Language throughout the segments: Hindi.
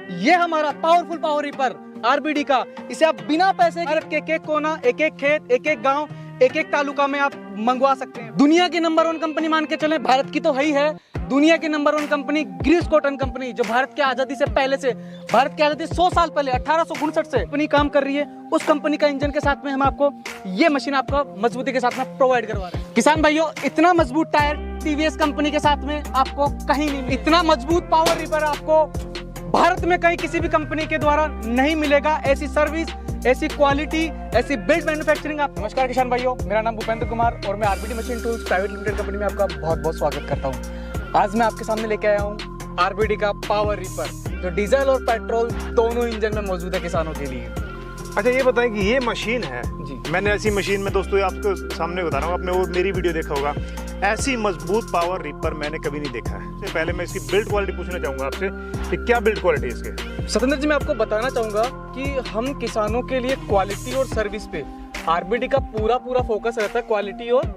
ये हमारा पावरफुल पावर रीपर आरबीडी का। इसे आप बिना पैसे के एक एक कोना, एक एक खेत, एक एक गांव, एक एक तालुका में आप मंगवा सकते हैं। दुनिया की नंबर 1 कंपनी मान के चलें, भारत की तो है ही है, दुनिया की number 1 company Greaves cotton company, जो भारत की आजादी से पहले से, भारत की आजादी 100 साल पहले 1859 से कंपनी काम कर रही है। उस कंपनी का इंजन के साथ में हम आपको ये मशीन आपको मजबूती के साथ में प्रोवाइड करवा रहे हैं। किसान भाइयों, इतना मजबूत टायर टीवीएस कंपनी के साथ में आपको कहीं नहीं, इतना मजबूत पावर रीपर आपको भारत में कहीं किसी भी कंपनी के द्वारा नहीं मिलेगा। ऐसी सर्विस, ऐसी क्वालिटी, ऐसी बिल्ड मैन्युफैक्चरिंग आप। नमस्कार किसान भाइयों, मेरा नाम भूपेंद्र कुमार और मैं RBD machine tools private limited company में आपका बहुत बहुत स्वागत करता हूं। आज मैं आपके सामने लेके आया हूं आरबीडी का पावर रीपर, जो डीजल और पेट्रोल दोनों इंजन में मौजूद है किसानों के लिए। अच्छा, ये बताएं कि ये मशीन है जी। मैंने ऐसी मशीन में दोस्तों आपको सामने बता रहा हूँ, आपने वो मेरी वीडियो देखा होगा, ऐसी मजबूत पावर रीपर मैंने कभी नहीं देखा है। इससे पहले मैं इसकी बिल्ड क्वालिटी पूछना चाहूँगा आपसे कि क्या बिल्ड क्वालिटी है इसके। सतेंद्र जी, मैं आपको बताना चाहूंगा कि हम किसानों के लिए क्वालिटी और सर्विस पे आरबीडी का पूरा फोकस रहता है, क्वालिटी और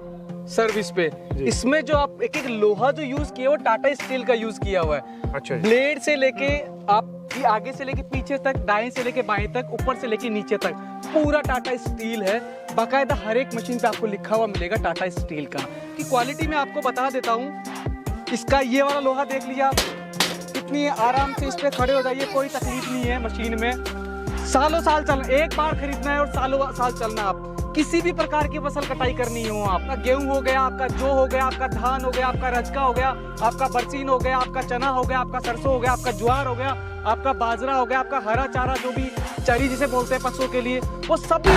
सर्विस पे। इसमें जो आप एक एक लोहा जो यूज किया, वो टाटा स्टील का यूज किया हुआ है। अच्छा, ब्लेड से लेके आपकी आगे से लेके पीछे तक, दाएं से लेके बाएं तक, ऊपर से लेके नीचे तक पूरा टाटा स्टील है। बाकायदा हर एक मशीन पे आपको लिखा हुआ मिलेगा टाटा स्टील का। कि क्वालिटी में आपको बता देता हूँ, इसका ये वाला लोहा देख लीजिए आप, कितनी आराम से इस पे खड़े हो जाइए, कोई तकलीफ नहीं है मशीन में। सालों साल चलना, एक बार खरीदना है और सालों साल चलना। आप किसी भी प्रकार की फसल कटाई करनी हो, आपका गेहूं हो गया, आपका जौ हो गया, आपका धान हो गया, आपका रजका हो गया, आपका बरसीन हो गया, आपका चना हो गया, आपका सरसों हो गया, आपका ज्वार हो गया, आपका बाजरा हो गया, आपका हरा चारा जो भी चरी जिसे बोलते हैं पशुओं के लिए, वो सब भी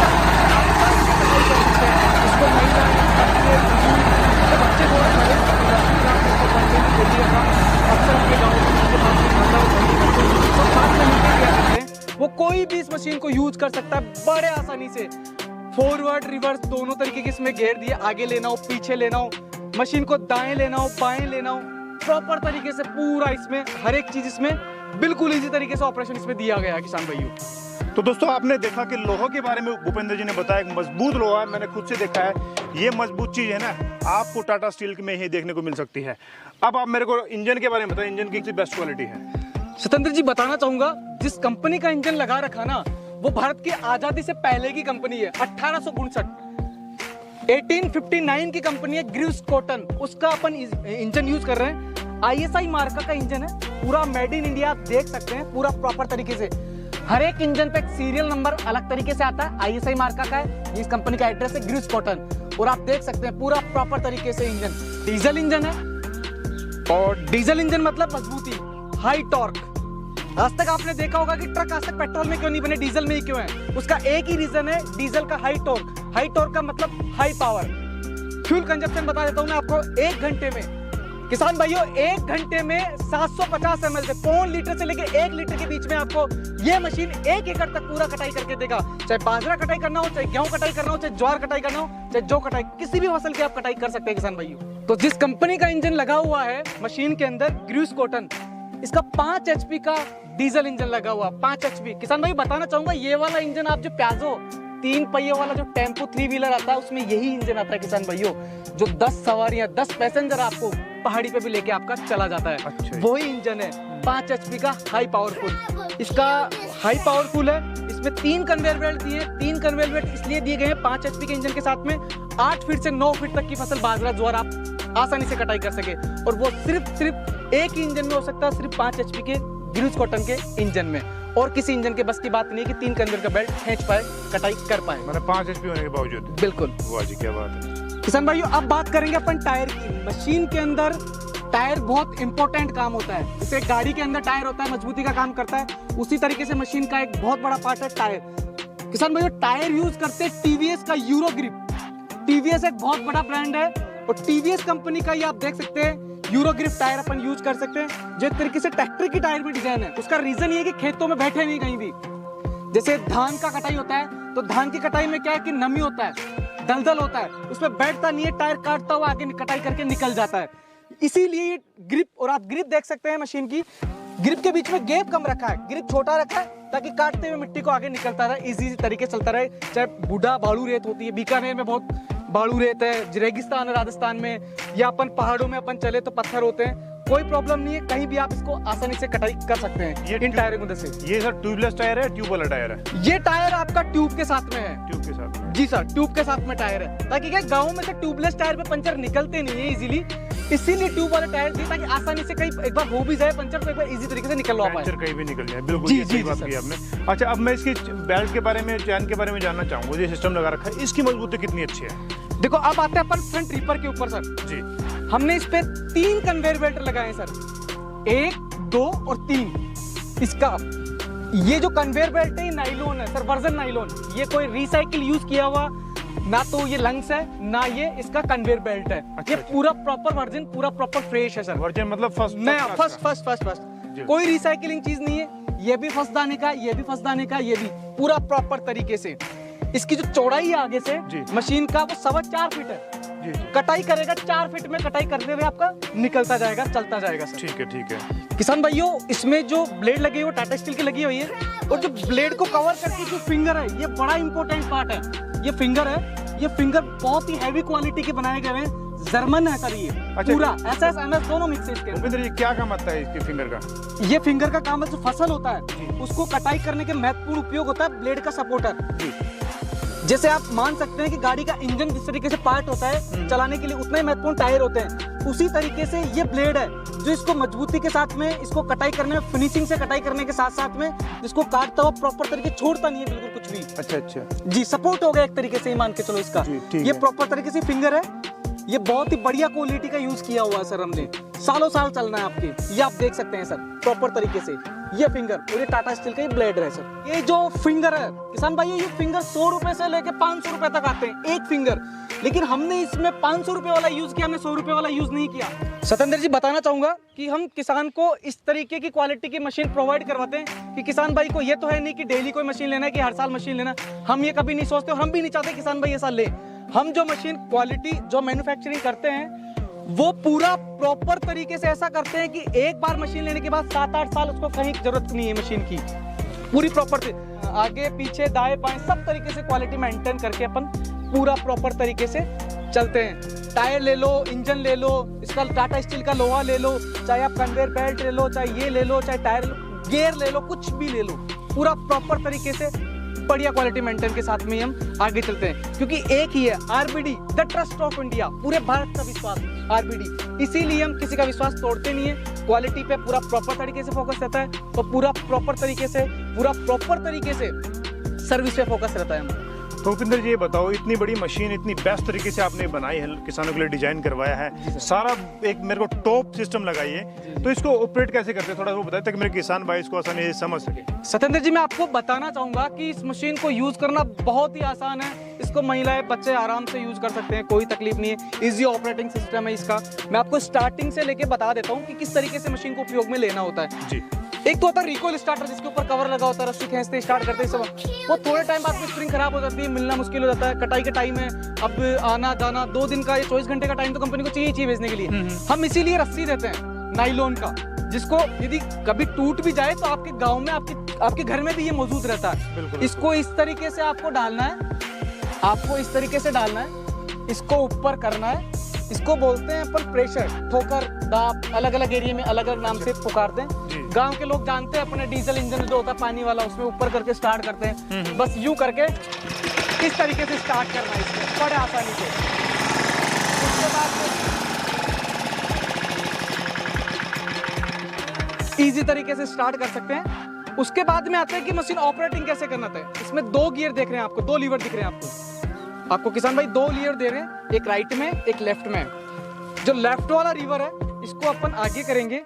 वो कोई भी इस मशीन को यूज कर सकता है बड़े आसानी से। फॉरवर्ड रिवर्स दोनों तरीके के इसमें घेर दिए, आगे लेना हो, पीछे लेना हो, मशीन को दाएं लेना हो, बाएं लेना हो, प्रॉपर तरीके से पूरा इसमें हर एक चीज इसमें बिल्कुल इजी तरीके से ऑपरेशन इसमें दिया गया है किसान भाइयों। तो दोस्तों, आपने देखा कि लोहा के बारे में भूपेंद्र जी ने बताया, एक मजबूत लोहा है, मैंने खुद से देखा है। ये मजबूत चीज है ना, आपको टाटा स्टील में ही देखने को मिल सकती है। अब आप मेरे को इंजन के बारे में बताएं, इंजन की बेस्ट क्वालिटी है। सतेंद्र जी, बताना चाहूंगा, जिस कंपनी का इंजन लगा रखा ना, वो भारत की आजादी से पहले की कंपनी है। 1859 1859 की कंपनी है ग्रीव्स कॉटन, उसका अपन इंजन यूज कर रहे हैं। आईएसआई मार्का का इंजन है, पूरा मेड इन इंडिया, आप देख सकते हैं पूरा प्रॉपर तरीके से। हर एक इंजन पे एक सीरियल नंबर अलग तरीके से आता है, आईएसआई मार्का का है। इस कंपनी का एड्रेस है ग्रीव्स कॉटन, और आप देख सकते हैं पूरा प्रॉपर तरीके से इंजन डीजल इंजन है। और डीजल इंजन मतलब मजबूती, हाई टॉर्क। आज तक आपने देखा होगा कि ट्रक आज तक पेट्रोल में क्यों नहीं बने, डीजल में ही क्यों है? उसका एक ही रीजन है, डीजल का हाई टॉर्क। हाई टॉर्क का मतलब हाई पावर। फ्यूल कंजप्शन बता देता हूं मैं आपको, 1 घंटे में किसान भाइयों, 1 घंटे में 750 ml से 0.25 लीटर से लेके 1 लीटर के बीच में आपको ये मशीन 1 एकड़ तक पूरा कटाई करके देगा। चाहे बाजरा कटाई करना हो, चाहे गेहूं कटाई करना हो, चाहे ज्वार कटाई करना हो, चाहे जौ कटाई, किसी भी फसल की आप कटाई कर सकते हैं किसान भाइयों। तो जिस कंपनी का इंजन लगा हुआ है मशीन के अंदर, ग्रीव्स कॉटन, इसका 5 HP का डीजल इंजन लगा हुआ, 5 HP। किसान भाई, बताना चाहूंगा, ये वाला इंजन आप जो प्याजो 3 पहिए वाला जो टेम्पो 3 व्हीलर आता है, उसमें यही इंजन आता है किसान भाइयों, जो 10 सवारियां 10 पैसेंजर आपको पहाड़ी पे भी लेके आपका चला जाता है। अच्छा। वही इंजन है, 5 HP का हाई पावरफुल। इसका हाई पावरफुल है, इसमें 3 कन्वेयर बेल्ट दिए। 3 कन्वेयर बेल्ट इसलिए दिए गए हैं 5 HP के इंजन के साथ में 8 फीट से 9 फीट तक की फसल बाजरा ज्वार आप आसानी से कटाई कर सके। और वो सिर्फ एक ही इंजन में हो सकता है, सिर्फ 5 HP के ग्रीव्स कॉटन के इंजन में। और किसी इंजन के बस की बात नहीं है कि 3 कन्वेयर का बेल्ट खींच पाए, कटाई कर पाए, मतलब 5 HP होने के बावजूद। बिल्कुल। वाह जी, क्या बात है। किसान भाइयों, अब बात करेंगे अपन टायर की। मशीन के अंदर टायर बहुत इंपॉर्टेंट काम होता है। जैसे गाड़ी के अंदर टायर होता है, मजबूती का काम करता है, उसी तरीके से मशीन का एक बहुत बड़ा पार्ट है टायर। किसान भाइयों, टायर यूज करते हैं टीवीएस का यूरो ग्रिप। टीवीएस एक बहुत बड़ा ब्रांड है, और टीवीएस कंपनी का ही आप देख सकते हैं यूरो ग्रिप टायर अपन यूज कर सकते हैं। जो एक तरीके से ट्रैक्टर की टायर में डिजाइन है, उसका रीजन ये है कि खेतों में बैठे नहीं कहीं भी। जैसे धान का कटाई होता है, तो धान की कटाई में क्या है कि नमी होता है, दलदल होता है, उसमें बैठता नहीं है, टायर काटता हुआ आगे कटाई करके निकल जाता है। इसीलिए ये ग्रिप, और आप ग्रिप देख सकते हैं मशीन की, ग्रिप के बीच में गैप कम रखा है, ग्रिप छोटा रखा है, ताकि काटते हुए मिट्टी को आगे निकलता रहे, इजी तरीके से चलता रहे। चाहे बूढ़ा बालू रेत होती है, बीकानेर में बहुत बालू रेत है, रेगिस्तान है राजस्थान में, या अपन पहाड़ों में अपन चले तो पत्थर होते हैं, कोई प्रॉब्लम नहीं है, कहीं भी आप इसको आसानी से कटाई कर सकते हैं ये इन टायरों की मदद से। ये सर ट्यूबलेस टायर है, ट्यूब वाला टायर है? ये टायर आपका ट्यूब के साथ में है। ट्यूब के साथ में? जी सर, ट्यूब के साथ में टायर है, ताकि क्या गाँव में से ट्यूबलेस टायर पे पंचर निकलते नहीं है इजीली, इसीलिए ट्यूब वाला टायर दिए ताकि आसानी से कहीं एक बार हो भी जाए पंचर तो एक बार इजी तरीके से निकलवा पाए। पंचर कहीं भी निकल जाए, बिल्कुल जी, ये सही जी, बात सर। की आपने। अच्छा, अब मैं इसकी बेल्ट के बारे में, चैन के बारे में जानना चाहूंगा। ये सिस्टम लगा रखा है, इसकी मजबूती कितनी अच्छी है? देखो अब आते हैं अपन फ्रंट रीपर के ऊपर सर। जी, हमने इस पे 3 कन्वेयर बेल्ट लगाए हैं सर, 1, 2 और 3। इसका ये जो कन्वेयर बेल्ट है ये नाइलॉन है सर, वर्जन नाइलॉन। ये कोई रिसाइकिल यूज किया हुआ ना तो ये लंग्स है ना ये इसका कन्वेयर बेल्ट है। अच्छा, ये पूरा प्रॉपर वर्जन, पूरा प्रॉपर फ्रेश है सर। वर्जन मतलब फर्स्ट? नया, फर्स्ट। जी। कोई रिसाइकिलिंग चीज नहीं है। ये भी फर्स्ट दाने का, ये भी फर्स्ट दाने का, ये भी पूरा प्रॉपर तरीके से। इसकी जो चौड़ाई है आगे से जी। मशीन का वो 4.25 फीट है। जी, जी। कटाई करेगा 4 फीट में, कटाई करते हुए आपका निकलता जाएगा, चलता जाएगा सर। ठीक है, ठीक है। किसान भाइयों, इसमें जो ब्लेड लगी हुई है वो टाटा स्टील की लगी हुई है, और जो ब्लेड को कवर करके जो फिंगर है ये बड़ा इंपॉर्टेंट पार्ट है। ये फिंगर है, ये फिंगर बहुत ही हैवी क्वालिटी के बनाए गए हैं, जर्मन है सर ये। अच्छा, पूरा SS MS दोनों मिक्स है इसके अंदर। उपेंद्र जी, क्या काम आता है इसके फिंगर का? ये फिंगर का काम है, जो फसल होता है उसको कटाई करने के महत्वपूर्ण उपयोग होता है ब्लेड का सपोर्टर। जी। जैसे आप मान सकते हैं कि गाड़ी का इंजन जिस तरीके से पार्ट होता है चलाने के लिए उतना ही महत्वपूर्ण टायर होते हैं, उसी तरीके से ये ब्लेड है जो इसको मजबूती के साथ में, इसको कटाई करने में, फिनिशिंग से कटाई करने के साथ साथ में इसको काटता हुआ प्रॉपर तरीके छोड़ता नहीं है बिल्कुल कुछ भी। अच्छा, अच्छा। जी, सपोर्ट हो गया एक तरीके से ही मान के चलो इसका। जी, ठीक ये है। प्रॉपर तरीके से फिंगर है, ये बहुत ही बढ़िया क्वालिटी का यूज किया हुआ है सर हमने, सालों साल चलना है आपके। ये आप देख सकते हैं सर प्रॉपर तरीके से ये फिंगर, और ये टाटा स्टील का ये ब्लेड है सर। ये जो फिंगर है किसान भाई, ये फिंगर 100 रुपए से लेके 500 रुपए तक आते हैं एक फिंगर, लेकिन हमने इसमें 500 रुपए वाला यूज किया, हमने 100 रुपए वाला यूज नहीं किया। सतेंद्र जी, बताना चाहूंगा कि हम किसान को इस तरीके की क्वालिटी की मशीन प्रोवाइड करवाते हैं कि किसान भाई को ये तो है नहीं कि डेली कोई मशीन लेना है, कि हर साल मशीन लेना। हम ये कभी नहीं सोचते, और हम भी नहीं चाहते किसान भाई ये साल ले। हम जो मशीन क्वालिटी जो मैन्युफैक्चरिंग करते हैं वो पूरा प्रॉपर तरीके से ऐसा करते हैं कि एक बार मशीन लेने के बाद 7-8 साल उसको कहीं जरूरत नहीं है मशीन की, पूरी प्रॉपर से आगे पीछे दाएं बाएं सब तरीके से क्वालिटी मेंटेन करके अपन पूरा प्रॉपर तरीके से चलते हैं। टायर ले लो, इंजन ले लो, इसका टाटा स्टील का लोहा ले लो, चाहे आप कन्वेयर बेल्ट ले लो, चाहे ये ले लो, चाहे टायर गियर ले लो, कुछ भी ले लो, पूरा प्रॉपर तरीके से बढ़िया क्वालिटी मेंटेन के साथ में हम आगे चलते हैं, क्योंकि एक ही है RBD, the trust of India, पूरे भारत का विश्वास RBD। इसीलिए हम किसी का विश्वास तोड़ते नहीं है, क्वालिटी पे पूरा प्रॉपर तरीके से फोकस रहता है, और पूरा प्रॉपर तरीके से सर्विस पे फोकस रहता है हमारा। तो उपेंद्र जी, ये बताओ, इतनी बड़ी मशीन इतनी बेस्ट तरीके से आपने बनाई है, किसानों के लिए डिजाइन करवाया है, सारा एक मेरे को टॉप सिस्टम लगाई है, तो इसको ऑपरेट कैसे करते हैं थोड़ा वो बताएं ताकि मेरे किसान भाई इसको आसानी से समझ सके। सतेंद्र जी, मैं आपको बताना चाहूंगा कि इस मशीन को यूज करना बहुत ही आसान है। इसको महिलाएं बच्चे आराम से यूज कर सकते हैं, कोई तकलीफ नहीं है, इजी ऑपरेटिंग सिस्टम है इसका। मैं आपको स्टार्टिंग से लेके बता देता हूँ कि किस तरीके से मशीन को उपयोग में लेना होता है। जी। एक तो होता है रिकॉइल स्टार्टर, जिसके ऊपर कवर लगा होता है, रस्सी खींचते स्टार्ट करते सब, वो थोड़े टाइम बाद में स्प्रिंग खराब हो जाती है, मिलना मुश्किल हो जाता है। कटाई का टाइम है, अब आना जाना 2 दिन का या 24 घंटे का टाइम तो कंपनी को चाहिए भेजने के लिए। हम इसीलिए रस्सी देते हैं नाइलॉन का, जिसको यदि कभी टूट भी जाए तो आपके गाँव में आपके घर में भी ये मौजूद रहता है। बिल्कुल। इसको इस तरीके से आपको डालना है, आपको इस तरीके से डालना है, इसको ऊपर करना है, इसको बोलते हैं अपन प्रेशर, ठोकर, दाब, अलग अलग एरिया में अलग अलग नाम से पुकारते हैं। गांव के लोग जानते हैं, अपने डीजल इंजन जो होता है पानी वाला, उसमें ऊपर करके स्टार्ट करते हैं। बस यूं करके इस तरीके से स्टार्ट करना है इसमें बड़े आसानी से। उसके बाद इजी तरीके से स्टार्ट कर सकते हैं। उसके बाद में आते हैं कि मशीन ऑपरेटिंग कैसे करना है। इसमें 2 गियर देख रहे हैं आपको, 2 लीवर दिख रहे हैं आपको किसान भाई, 2 लीवर दे रहे हैं, एक राइट में एक लेफ्ट में। जो लेफ्ट वाला लीवर है इसको अपन आगे करेंगे,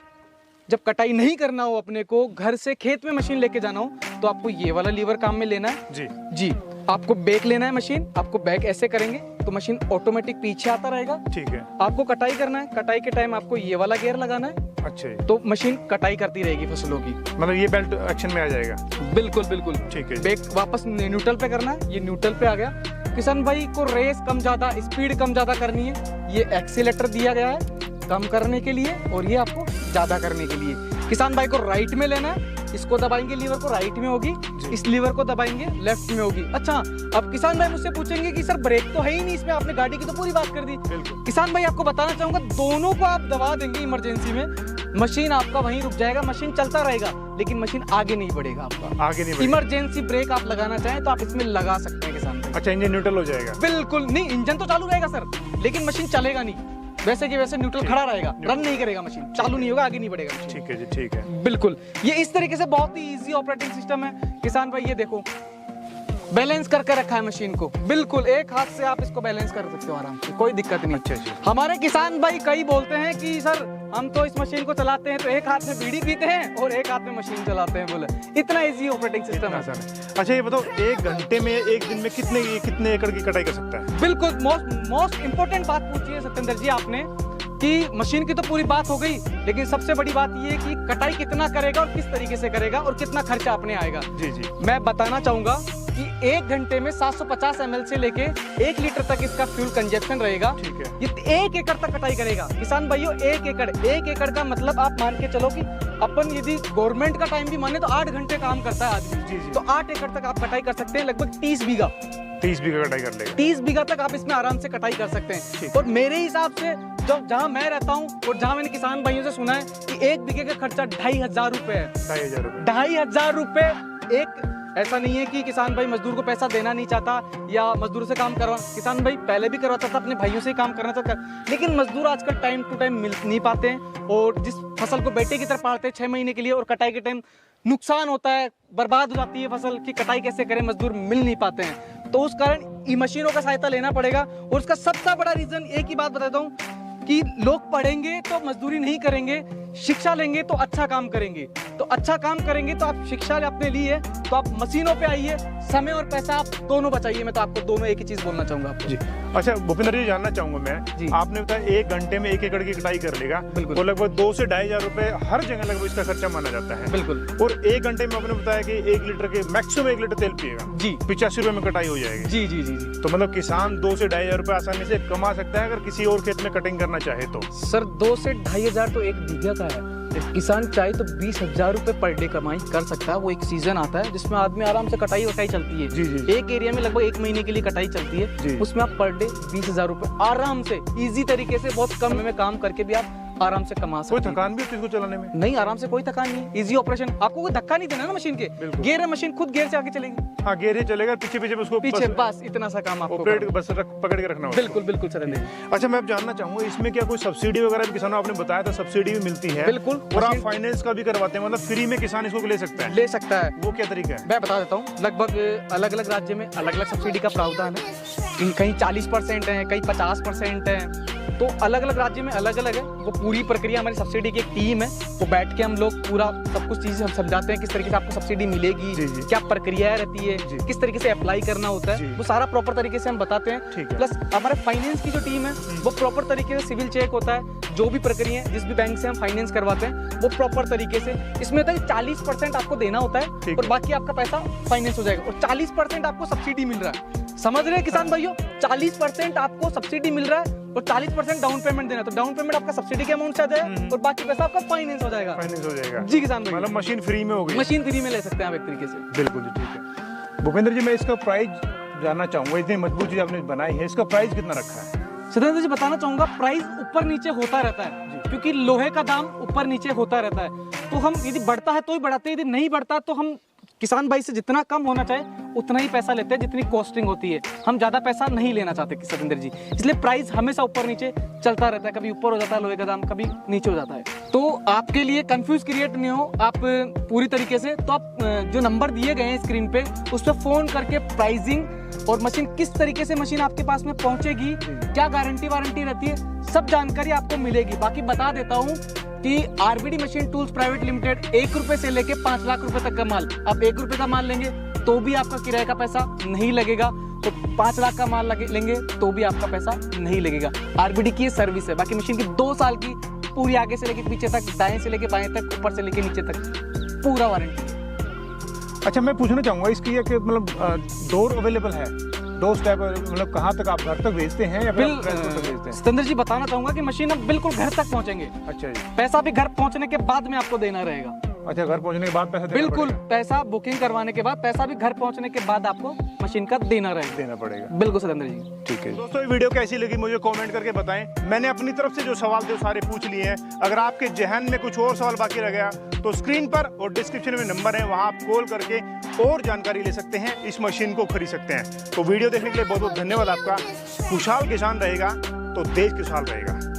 जब कटाई नहीं करना हो, अपने को घर से खेत में मशीन लेके जाना हो, तो आपको ये वाला लीवर काम में लेना है। जी, आपको बैक लेना है मशीन, आपको बैक ऐसे करेंगे तो मशीन ऑटोमेटिक पीछे आता रहेगा। ठीक है। आपको कटाई करना है, कटाई के टाइम आपको ये वाला गियर लगाना है। अच्छा, तो मशीन कटाई करती रहेगी फसलों की। मतलब ये बेल्ट एक्शन में आ जाएगा। बिल्कुल बिल्कुल। ठीक है। बैक वापस न्यूट्रल पे करना है, ये न्यूट्रल पे आ गया। किसान भाई को रेस कम ज्यादा, स्पीड कम ज्यादा करनी है, ये एक्सीलेटर दिया गया है कम करने के लिए, और ये आपको ज्यादा करने के लिए। किसान भाई को राइट में लेना है, इसको दबाएंगे लीवर को राइट में होगी, इस लीवर को दबाएंगे लेफ्ट में होगी। अच्छा, अब किसान भाई मुझसे पूछेंगे कि सर ब्रेक तो है ही नहीं इसमें, आपने गाड़ी की तो पूरी बात कर दी। किसान भाई आपको बताना चाहूंगा, दोनों को आप दबा देंगे इमरजेंसी में, मशीन आपका वहीं रुक जाएगा, मशीन चलता रहेगा लेकिन मशीन आगे नहीं बढ़ेगा आपका, आगे नहीं बढ़ेगा। इमरजेंसी ब्रेक आप लगाना चाहें तो आप इसमें लगा सकते हैं किसान भाई। अच्छा, इंजन न्यूट्रल हो जाएगा? बिल्कुल नहीं, इंजन तो चालू रहेगा सर, लेकिन मशीन चलेगा नहीं, वैसे कि वैसे न्यूट्रल खड़ा रहेगा, रन नहीं करेगा मशीन, चालू नहीं होगा, आगे नहीं बढ़ेगा मशीन। ठीक है जी, ठीक है। बिल्कुल, ये इस तरीके से बहुत ही इजी ऑपरेटिंग सिस्टम है किसान भाई। ये देखो बैलेंस करके रखा है मशीन को, बिल्कुल एक हाथ से आप इसको बैलेंस कर सकते हो आराम से, कोई दिक्कत नहीं। अच्छा। हमारे किसान भाई कई बोलते हैं कि सर हम तो इस मशीन को चलाते हैं तो एक हाथ में बीड़ी पीते हैं और एक हाथ में मशीन चलाते हैं, बोले इतना इजी ऑपरेटिंग सिस्टम है सर। अच्छा, ये बताओ, एक घंटे में, एक दिन में कितने एकड़ की कटाई कर सकता है? बिल्कुल, मोस्ट इंपोर्टेंट बात पूछी है सत्येंद्र जी आपने कि मशीन की तो पूरी बात हो गई, लेकिन सबसे बड़ी बात ये है कि कटाई कितना करेगा और किस तरीके से करेगा और कितना खर्चा अपने आएगा। जी जी, मैं बताना चाहूंगा कि एक घंटे में 750 ml से लेके 1 लीटर तक इसका फ्यूल कंजप्शन रहेगा। ठीक है। ये 1 एकड़ तक कटाई करेगा किसान भाइयों, 1 एकड़ का मतलब आप मान के चलो कि अपन यदि गवर्नमेंट का टाइम भी माने तो 8 घंटे काम करता है आदमी। जी जी। तो 8 एकड़ तक आप कटाई कर सकते हैं, लगभग 30 बीघा कटाई कर लेगा। 30 बीघा तक आप इसमें आराम से कटाई कर सकते हैं। और मेरे हिसाब से जहाँ मैं रहता हूँ और जहाँ मैंने किसान भाइयों से सुना है कि 1 बीघे का खर्चा 2500 रुपए है। 2500 रुपए एक, ऐसा नहीं है कि किसान भाई मजदूर को पैसा देना नहीं चाहता या मजदूर से काम करवा, किसान भाई पहले भी करवाता था, अपने भाइयों से ही काम करना चाहता, लेकिन मजदूर आजकल टाइम टू टाइम मिल नहीं पाते हैं और जिस फसल को बेटे की तरह पालते हैं 6 महीने के लिए और कटाई के टाइम नुकसान होता है, बर्बाद हो जाती है फसल की, कटाई कैसे करें, मजदूर मिल नहीं पाते हैं, तो उस कारण ई मशीनों का सहायता लेना पड़ेगा। और उसका सबसे बड़ा रीजन एक ही बात बताता हूँ कि लोग पढ़ेंगे तो मजदूरी नहीं करेंगे, शिक्षा लेंगे तो अच्छा काम करेंगे, तो अच्छा काम करेंगे तो आप शिक्षा अपने लिए तो आप मशीनों पे आइए, समय और पैसा आप दोनों बचाइए। मैं तो आपको दोनों एक ही चीज बोलना चाहूंगा आपको। जी। अच्छा भूपेंद्र जी, जानना चाहूंगा मैं, आपने बताया 1 घंटे में 1 एकड़ की कटाई कर लेगा, बिल्कुल, तो लगभग 2 से 2500 रुपए हर जगह लगभग इसका खर्चा माना जाता है। बिल्कुल। और 1 घंटे में आपने बताया कि 1 लीटर के मैक्सिमम 1 लीटर तेल पिएगा जी, 85 रुपए में कटाई हो जाएगी। जी जी जी जी। तो मतलब किसान 2 से 2500 रुपए आसानी से कमा सकता है अगर किसी और खेत में कटिंग करना चाहे तो। सर 2 से 2500 तो 1 बीघा का है, किसान चाहे तो 20,000 रुपए पर डे कमाई कर सकता है। वो एक सीजन आता है जिसमें आदमी आराम से कटाई वटाई चलती है। जी जी। एक एरिया में लगभग 1 महीने के लिए कटाई चलती है, उसमें आप पर डे 20,000 रुपए आराम से इजी तरीके से बहुत कम में काम करके भी आप आराम से कमा सकते हैं। कोई थकान भी होती है इसको चलाने में? नहीं, आराम से कोई थकान नहीं, इजी ऑपरेशन, आपको कोई धक्का नहीं देना ना मशीन के, गियर है, मशीन खुद गियर से आगे चलेगी। हाँ, गियर ही चलेगा, पीछे पीछे उसको बस इतना सा काम आपको बस पकड़ के रखना होगा। बिल्कुल बिल्कुल सर। अच्छा, मैं अब जानना चाहूंगा इसमें क्या कोई सब्सिडी वगैरह भी किसानों, आपने बताया था सब्सिडी भी मिलती है? बिल्कुल। और आप फाइनेंस का भी करवाते हैं, मतलब फ्री में किसान इसको ले सकता है? ले सकता है। वो क्या तरीका है? मैं बता देता हूँ, लगभग अलग अलग राज्य में अलग अलग सब्सिडी का प्रावधान है, कहीं 40% है, कहीं 50% है, तो अलग अलग राज्य में अलग अलग है। वो पूरी प्रक्रिया हमारी सब्सिडी की एक टीम है, वो बैठ के हम लोग पूरा सब कुछ चीजें हम समझाते हैं, किस तरीके से आपको सब्सिडी मिलेगी, क्या प्रक्रिया रहती है, किस तरीके से अप्लाई करना होता है, वो सारा प्रॉपर तरीके से हम बताते हैं। प्लस हमारे फाइनेंस की जो टीम है वो प्रॉपर तरीके से सिविल चेक होता है, जो भी प्रक्रिया जिस भी बैंक से हम फाइनेंस करवाते हैं वो प्रॉपर तरीके से, इसमें होता है 40% आपको देना होता है और बाकी आपका पैसा फाइनेंस हो जाएगा, और 40% आपको सब्सिडी मिल रहा है। समझ रहे हैं किसान भाइयों, 40% आपको सब्सिडी मिल रहा है और 40% डाउन पेमेंट देना, तो डाउन पेमेंट आपका सब्सिडी के अमाउंट से आ जाएगा और बाकी पैसा आपका फाइनेंस हो जाएगा। जी किसान भाई, मतलब मशीन फ्री में हो गई, मशीन फ्री में ले सकते हैं आप एक तरीके से। बिल्कुल जी, ठीक है। भूपेंद्र जी, मैं इसका प्राइस जानना चाहूंगा, इतनी मजबूत चीज आपने बनाई है, इसका प्राइस कितना रखा है? सत्येंद्र जी बताना चाहूंगा, प्राइस ऊपर नीचे होता रहता है क्योंकि लोहे का दाम ऊपर नीचे होता रहता है, तो हम यदि बढ़ता है तो ही बढ़ाते हैं, यदि नहीं बढ़ता तो हम किसान भाई से जितना कम होना चाहे उतना ही पैसा लेते हैं जितनी कॉस्टिंग होती है, हम ज्यादा पैसा नहीं लेना चाहते सत्येंद्र जी, इसलिए प्राइस हमेशा ऊपर नीचे चलता रहता है, कभी ऊपर हो जाता है लोहे का दाम, कभी नीचे हो जाता है। तो आपके लिए कंफ्यूज क्रिएट नहीं हो आप पूरी तरीके से, तो आप जो नंबर दिए गए हैं स्क्रीन पे उस पर फोन करके प्राइसिंग और मशीन किस तरीके से मशीन आपके पास में पहुंचेगी, क्या गारंटी वारंटी रहती है, सब जानकारी आपको मिलेगी। बाकी बता देता हूँ कि RBD machine tools private limited 1 रुपए से लेके 5 लाख रुपए तक का माल, आप 1 रुपए का माल लेंगे तो भी आपका किराए का पैसा नहीं लगेगा, तो 5 लाख का माल लेंगे तो भी आपका पैसा नहीं लगेगा। आरबीडी की सर्विस है, बाकी मशीन की 2 साल की पूरी आगे से लेके पीछे तक, दाएं से लेके बाएं तक, ऊपर से लेके नीचे तक पूरा वारंटी है। अच्छा, मैं पूछना चाहूंगा इसकी है कि मतलब डोर अवेलेबल है, डोर स्टेप, मतलब कहाँ तक आप घर तक भेजते हैं या फिर भेजते हैं? सत्येंद्र जी बताना चाहूंगा कि मशीन अब बिल्कुल घर तक पहुंचेंगे। अच्छा जी। पैसा भी घर पहुंचने के बाद में आपको देना रहेगा। अच्छा, घर पहुंचने के बाद पैसा देना बिल्कुल, पड़ेगा? पैसा बुकिंग करवाने के बाद, पैसा भी घर पहुंचने के बाद आपको मशीन का देना रहेगा। देना पड़ेगा। बिल्कुल सतेंद्र जी। ठीक है दोस्तों, ये वीडियो कैसी लगी मुझे कमेंट करके बताएं। मैंने अपनी तरफ से जो सवाल थे सारे पूछ लिए हैं। अगर आपके जहन में कुछ और सवाल बाकी रह गया तो स्क्रीन पर और डिस्क्रिप्शन में नंबर है, वहां आप कॉल करके और जानकारी ले सकते हैं, इस मशीन को खरीद सकते हैं। तो वीडियो देखने के लिए बहुत बहुत धन्यवाद आपका। खुशहाल किसान रहेगा तो देश खुशहाल रहेगा।